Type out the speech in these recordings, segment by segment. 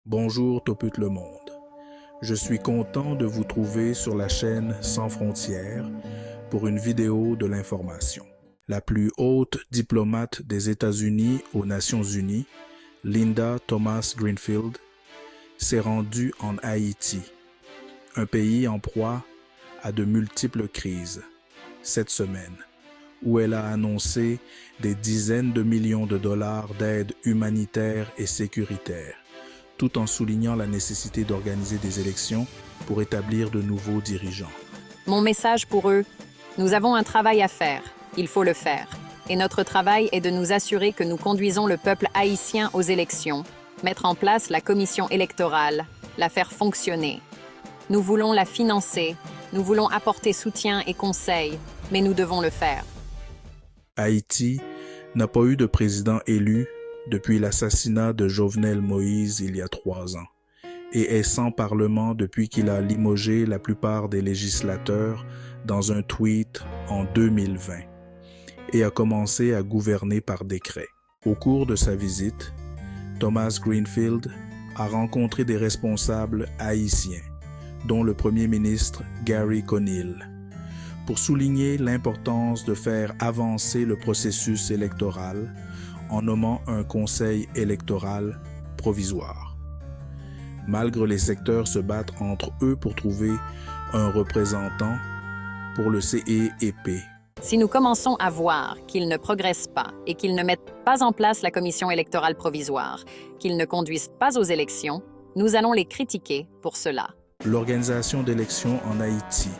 Bonjour Toput le monde. Je suis content de vous trouver sur la chaîne Sans Frontières pour une vidéo de l'information. La plus haute diplomate des États-Unis aux Nations Unies, Linda Thomas-Greenfield, s'est rendue en Haïti, un pays en proie à de multiples crises, cette semaine, où elle a annoncé des dizaines de millions de dollars d'aide humanitaire et sécuritaire, tout en soulignant la nécessité d'organiser des élections pour établir de nouveaux dirigeants. Mon message pour eux, nous avons un travail à faire, il faut le faire. Et notre travail est de nous assurer que nous conduisons le peuple haïtien aux élections, mettre en place la commission électorale, la faire fonctionner. Nous voulons la financer, nous voulons apporter soutien et conseils, mais nous devons le faire. Haïti n'a pas eu de président élu depuis l'assassinat de Jovenel Moïse il y a 3 ans et est sans parlement depuis qu'il a limogé la plupart des législateurs dans un tweet en 2020 et a commencé à gouverner par décret. Au cours de sa visite, Thomas Greenfield a rencontré des responsables haïtiens, dont le premier ministre Gary Conille, pour souligner l'importance de faire avancer le processus électoral en nommant un conseil électoral provisoire. Malgré les secteurs se battent entre eux pour trouver un représentant pour le CEEP. Si nous commençons à voir qu'ils ne progressent pas et qu'ils ne mettent pas en place la commission électorale provisoire, qu'ils ne conduisent pas aux élections, nous allons les critiquer pour cela. L'organisation d'élections en Haïti,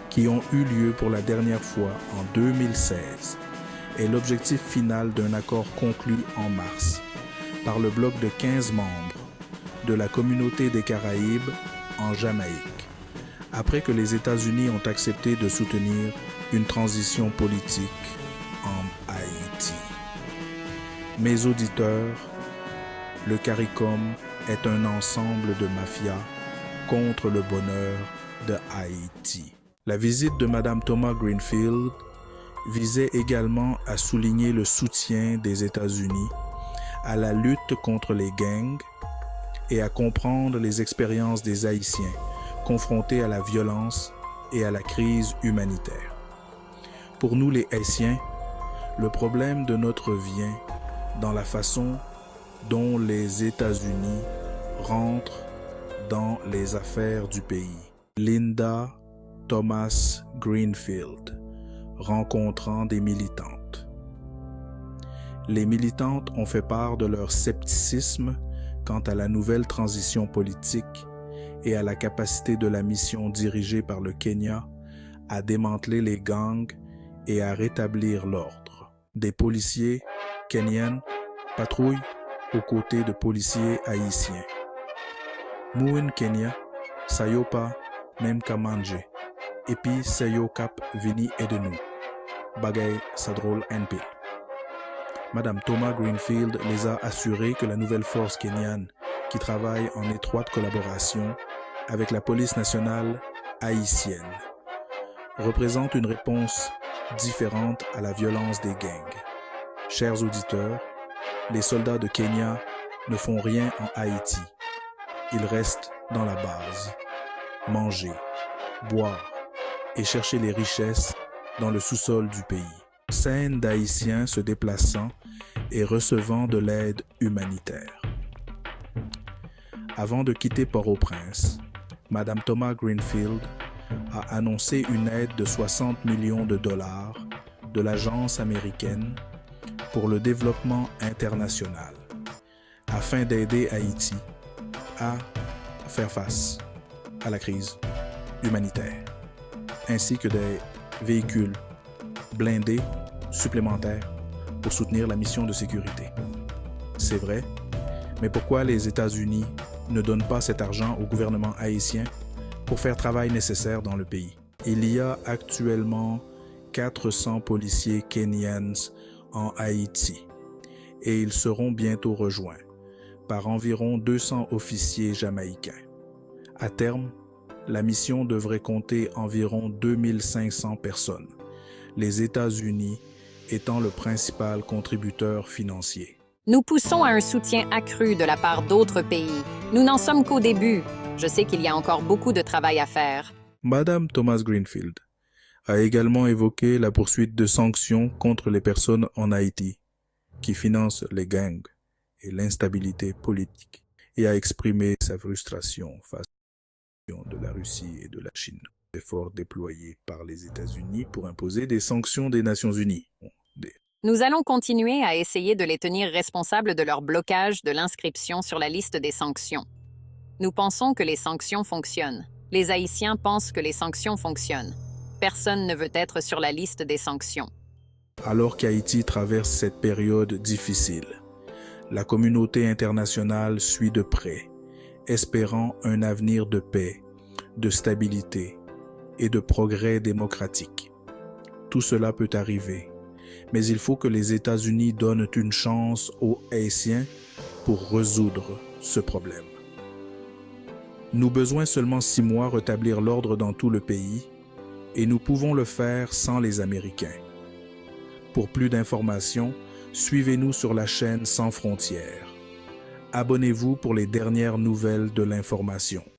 qui ont eu lieu pour la dernière fois en 2016, est l'objectif final d'un accord conclu en mars par le bloc de 15 membres de la communauté des Caraïbes en Jamaïque, après que les États-Unis ont accepté de soutenir une transition politique en Haïti. Mes auditeurs, le CARICOM est un ensemble de mafias contre le bonheur de Haïti. La visite de Mme Thomas Greenfield visait également à souligner le soutien des États-Unis à la lutte contre les gangs et à comprendre les expériences des Haïtiens confrontés à la violence et à la crise humanitaire. Pour nous les Haïtiens, le problème de notre vient dans la façon dont les États-Unis rentrent dans les affaires du pays. Linda Thomas Greenfield rencontrant des militantes. Les militantes ont fait part de leur scepticisme quant à la nouvelle transition politique et à la capacité de la mission dirigée par le Kenya à démanteler les gangs et à rétablir l'ordre. Des policiers kenyans patrouillent aux côtés de policiers haïtiens. Mouin Kenya, Sayopa, même Kamanje, et puis Sayo Cap vini aider nous. Bagay Sadrol NP. Madame Thomas Greenfield les a assurés que la nouvelle force kenyane, qui travaille en étroite collaboration avec la police nationale haïtienne, représente une réponse différente à la violence des gangs. Chers auditeurs, les soldats de Kenya ne font rien en Haïti. Ils restent dans la base, manger, boire et chercher les richesses dans le sous-sol du pays. Scène d'Haïtiens se déplaçant et recevant de l'aide humanitaire. Avant de quitter Port-au-Prince, Mme Thomas Greenfield a annoncé une aide de 60 millions de dollars de l'Agence américaine pour le développement international, afin d'aider Haïti à faire face à la crise humanitaire, ainsi que des véhicules blindés supplémentaires pour soutenir la mission de sécurité. C'est vrai, mais pourquoi les États-Unis ne donnent pas cet argent au gouvernement haïtien pour faire travail nécessaire dans le pays? Il y a actuellement 400 policiers kenyans en Haïti et ils seront bientôt rejoints par environ 200 officiers jamaïcains. À terme, la mission devrait compter environ 2500 personnes, les États-Unis étant le principal contributeur financier. Nous poussons à un soutien accru de la part d'autres pays. Nous n'en sommes qu'au début. Je sais qu'il y a encore beaucoup de travail à faire. Madame Thomas Greenfield a également évoqué la poursuite de sanctions contre les personnes en Haïti qui financent les gangs et l'instabilité politique et a exprimé sa frustration face de la Russie et de la Chine. Efforts déployés par les États-Unis pour imposer des sanctions des Nations Unies. Nous allons continuer à essayer de les tenir responsables de leur blocage de l'inscription sur la liste des sanctions. Nous pensons que les sanctions fonctionnent. Les Haïtiens pensent que les sanctions fonctionnent. Personne ne veut être sur la liste des sanctions. Alors qu'Haïti traverse cette période difficile, la communauté internationale suit de près, espérant un avenir de paix, de stabilité et de progrès démocratique. Tout cela peut arriver, mais il faut que les États-Unis donnent une chance aux Haïtiens pour résoudre ce problème. Nous besoin seulement 6 mois rétablir l'ordre dans tout le pays et nous pouvons le faire sans les Américains. Pour plus d'informations, suivez-nous sur la chaîne Sans Frontières. Abonnez-vous pour les dernières nouvelles de l'information.